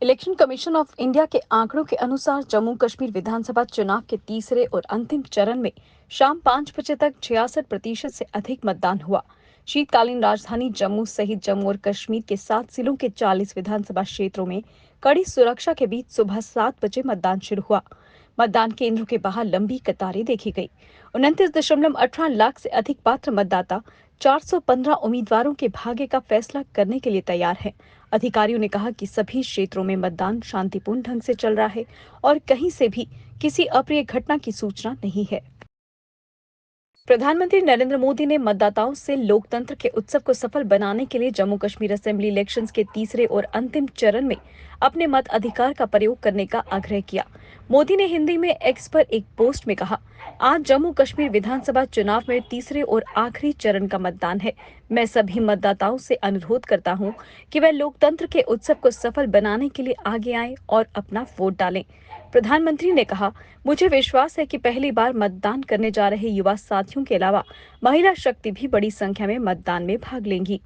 Election commission of India के आंकड़ों के अनुसार जम्मू कश्मीर विधानसभा चुनाव के तीसरे और अंतिम चरण में शाम 5 बजे तक 66% से अधिक मतदान हुआ। शीतकालीन राजधानी जम्मू सहित जम्मू और कश्मीर के 7 जिलों के 40 विधानसभा क्षेत्रों में कड़ी सुरक्षा के बीच सुबह 7 बजे मतदान शुरू हुआ। मतदान केंद्रों के बाहर लंबी कतारें देखी गई। 29.18 लाख से अधिक पात्र मतदाता 415 उम्मीदवारों के भाग्य का फैसला करने के लिए तैयार हैं। अधिकारियों ने कहा कि सभी क्षेत्रों में मतदान शांतिपूर्ण ढंग से चल रहा है और कहीं से भी किसी अप्रिय घटना की सूचना नहीं है। प्रधानमंत्री नरेंद्र मोदी ने मतदाताओं से लोकतंत्र के उत्सव को सफल बनाने के लिए जम्मू कश्मीर असेंबली इलेक्शंस के तीसरे और अंतिम चरण में अपने मत अधिकार का प्रयोग करने का आग्रह किया। मोदी ने हिंदी में एक्स पर एक पोस्ट में कहा, आज जम्मू कश्मीर विधानसभा चुनाव में तीसरे और आखिरी चरण का मतदान है। मैं सभी मतदाताओं से अनुरोध करता हूं कि वे लोकतंत्र के उत्सव को सफल बनाने के लिए आगे आएं और अपना वोट डालें। प्रधानमंत्री ने कहा, मुझे विश्वास है कि पहली बार मतदान करने जा रहे युवा साथियों के अलावा महिला शक्ति भी बड़ी संख्या में मतदान में भाग लेंगी।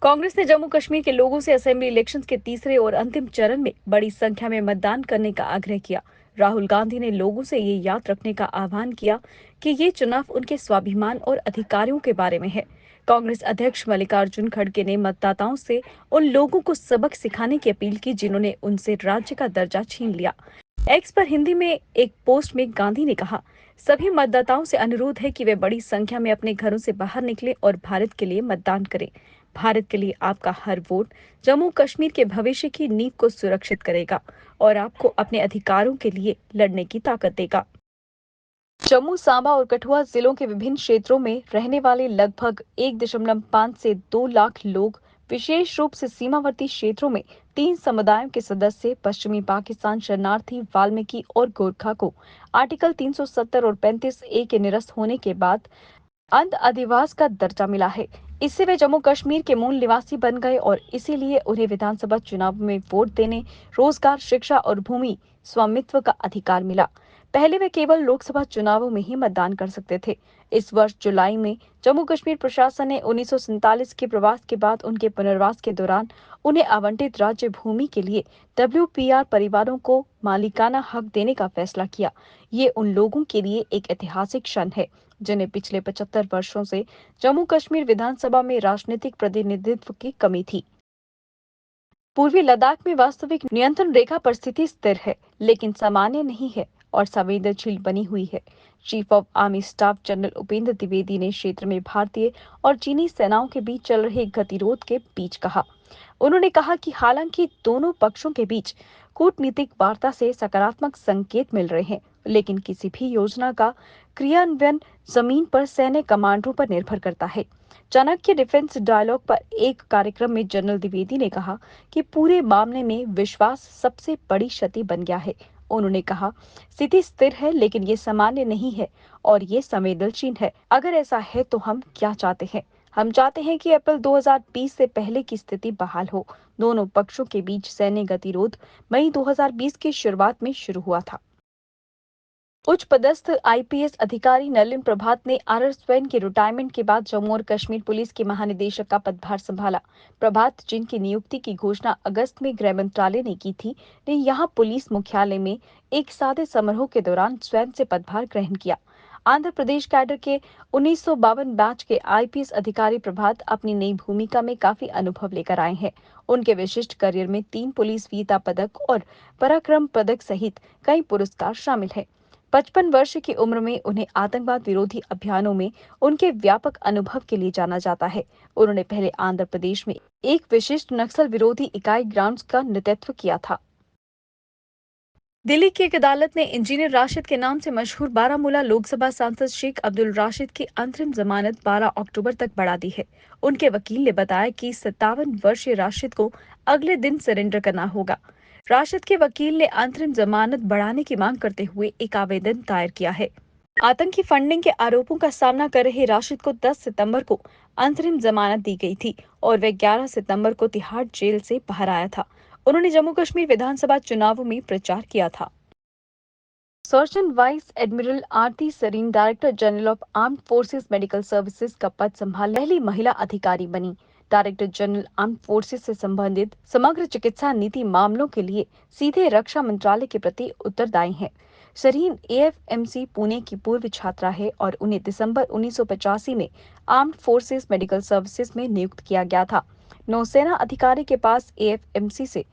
कांग्रेस ने जम्मू कश्मीर के लोगों से असेंबली इलेक्शंस के तीसरे और अंतिम चरण में बड़ी संख्या में मतदान करने का आग्रह किया। राहुल गांधी ने लोगों से ये याद रखने का आह्वान किया कि ये चुनाव उनके स्वाभिमान और अधिकारों के बारे में है। कांग्रेस अध्यक्ष मल्लिकार्जुन खड़गे ने मतदाताओं से उन लोगों को सबक सिखाने की अपील की जिन्होंने उनसे राज्य का दर्जा छीन लिया। एक्स पर हिंदी में एक पोस्ट में गांधी ने कहा, सभी मतदाताओं से अनुरोध है कि वे बड़ी संख्या में अपने घरों से बाहर निकलें और भारत के लिए मतदान करें। भारत के लिए आपका हर वोट जम्मू कश्मीर के भविष्य की नींव को सुरक्षित करेगा और आपको अपने अधिकारों के लिए लड़ने की ताकत देगा। जम्मू, सांबा और कठुआ जिलों के विभिन्न क्षेत्रों में रहने वाले लगभग 1.5 से 2 लाख लोग, विशेष रूप से सीमावर्ती क्षेत्रों में 3 समुदायों के सदस्य पश्चिमी पाकिस्तान शरणार्थी वाल्मीकि और गोरखा को आर्टिकल 370 और 35A के निरस्त होने के बाद अंध अधिवास का दर्जा मिला है। इससे वे जम्मू कश्मीर के मूल निवासी बन गए और इसीलिए उन्हें विधानसभा चुनाव में वोट देने, रोजगार, शिक्षा और भूमि स्वामित्व का अधिकार मिला। पहले वे केवल लोकसभा चुनावों में ही मतदान कर सकते थे। इस वर्ष जुलाई में जम्मू कश्मीर प्रशासन ने 1947 के प्रवास के बाद उनके पुनर्वास के दौरान उन्हें आवंटित राज्य भूमि के लिए WPR परिवारों को मालिकाना हक देने का फैसला किया। ये उन लोगों के लिए एक ऐतिहासिक क्षण है जिन्हें पिछले 75 वर्षों से जम्मू कश्मीर विधानसभा में राजनीतिक प्रतिनिधित्व की कमी थी। पूर्वी लद्दाख में वास्तविक नियंत्रण रेखा पर स्थिति स्थिर है, लेकिन सामान्य नहीं है और संवेदनशील बनी हुई है। Chief of army staff general Upendra Dwivedi ने क्षेत्र में भारतीय और चीनी सेनाओं के बीच चल रहे गतिरोध के बीच कहा। उन्होंने कहा कि हालांकि दोनों पक्षों के बीच कूटनीतिक वार्ता से सकारात्मक संकेत मिल रहे हैं, लेकिन किसी भी योजना का क्रियान्वयन जमीन पर सैन्य कमांडरों पर निर्भर करता है। चाणक्य डिफेंस डायलॉग पर एक कार्यक्रम में जनरल द्विवेदी ने कहा कि पूरे मामले में विश्वास सबसे बड़ी क्षति बन गया है। उन्होंने कहा, स्थिति स्थिर है लेकिन ये सामान्य नहीं है और ये संवेदनशील है। अगर ऐसा है तो हम क्या चाहते हैं? हम चाहते हैं कि अप्रैल 2020 से पहले की स्थिति बहाल हो। दोनों पक्षों के बीच सैन्य गतिरोध मई 2020 की शुरुआत में शुरू हुआ था। उच्च पदस्थ IPS अधिकारी नलिन प्रभात ने RSN के रिटायरमेंट के बाद जम्मू और कश्मीर पुलिस के महानिदेशक का पदभार संभाला। प्रभात, जिनकी नियुक्ति की घोषणा अगस्त में गृह मंत्रालय ने की थी, ने यहां पुलिस मुख्यालय में एक सादे समारोह के दौरान स्वयं से पदभार ग्रहण किया। आंध्र प्रदेश कैडर के 1952 बैच के IPS अधिकारी प्रभात अपनी नई भूमिका में काफी अनुभव लेकर आए हैं। उनके विशिष्ट करियर में 3 पुलिस वीरता पदक और पराक्रम पदक सहित कई पुरस्कार शामिल हैं। 55 वर्ष की उम्र में उन्हें आतंकवाद विरोधी अभियानों में उनके व्यापक अनुभव के लिए जाना जाता है। उन्होंने पहले आंध्र प्रदेश में एक विशिष्ट नक्सल विरोधी इकाई ग्राउंड्स का नेतृत्व किया था। दिल्ली की एक अदालत ने इंजीनियर राशिद के नाम से मशहूर बारामूला लोकसभा सांसद शेख अब्दुल राशिद की अंतरिम जमानत 12 अक्टूबर तक बढ़ा दी है। उनके वकील ने बताया कि 57 वर्षीय राशिद को अगले दिन सरेंडर करना होगा। राशिद के वकील ने अंतरिम जमानत बढ़ाने की मांग करते हुए एक आवेदन दायर किया है। आतंकी फंडिंग के आरोपों का सामना कर रहे राशिद को 10 सितंबर को अंतरिम जमानत दी गई थी और वे 11 सितंबर को तिहाड़ जेल से बाहर आया था। उन्होंने जम्मू कश्मीर विधानसभा चुनावों में प्रचार किया था। Surgeon vice admiral Arti Sarin director general of armed forces medical services का पद संभालने पहली महिला अधिकारी बनी। डायरेक्टर जनरल आर्म्ड फोर्सेस से संबंधित समग्र चिकित्सा नीति मामलों के लिए सीधे रक्षा मंत्रालय के प्रति उत्तरदायी हैं। शरीन एएफएमसी पुणे की पूर्व छात्रा है और उन्हें दिसंबर 1985 में आर्म्ड फोर्सेस मेडिकल सर्विसेज में नियुक्त किया गया था। नौसेना अधिकारी के पास एएफएमसी से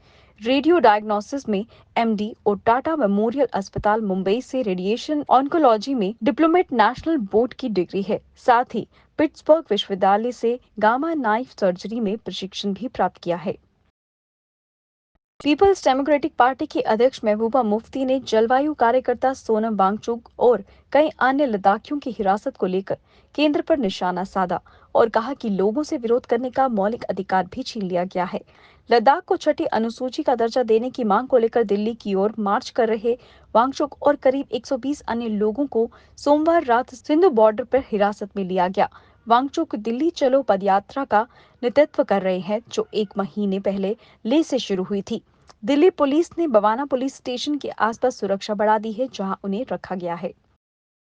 रेडियो डायग्नोसिस में एमडी और टाटा मेमोरियल अस्पताल मुंबई से रेडिएशन ऑन्कोलॉजी में डिप्लोमेट नेशनल बोर्ड की डिग्री है। साथ ही पिट्सबर्ग विश्वविद्यालय से गामा नाइफ सर्जरी में प्रशिक्षण भी प्राप्त किया है। पीपल्स डेमोक्रेटिक पार्टी की अध्यक्ष महबूबा मुफ्ती ने जलवायु कार्यकर्ता सोनम वांगचुक और कई अन्य लद्दाखियों की हिरासत को लेकर केंद्र पर निशाना साधा और कहा कि लोगों से विरोध करने का मौलिक अधिकार भी छीन लिया गया है। लद्दाख को छठी अनुसूची का दर्जा देने की मांग को लेकर दिल्ली की ओर मार्च कर रहे वांगचुक और करीब 120 अन्य लोगों को सोमवार रात सिंधु बॉर्डर पर हिरासत में लिया गया। वांगचुक दिल्ली चलो पदयात्रा का नेतृत्व कर रहे हैं, जो 1 महीने पहले लेह से शुरू हुई थी। दिल्ली पुलिस ने बवाना पुलिस स्टेशन के आसपास सुरक्षा बढ़ा दी है, जहां उन्हें रखा गया है।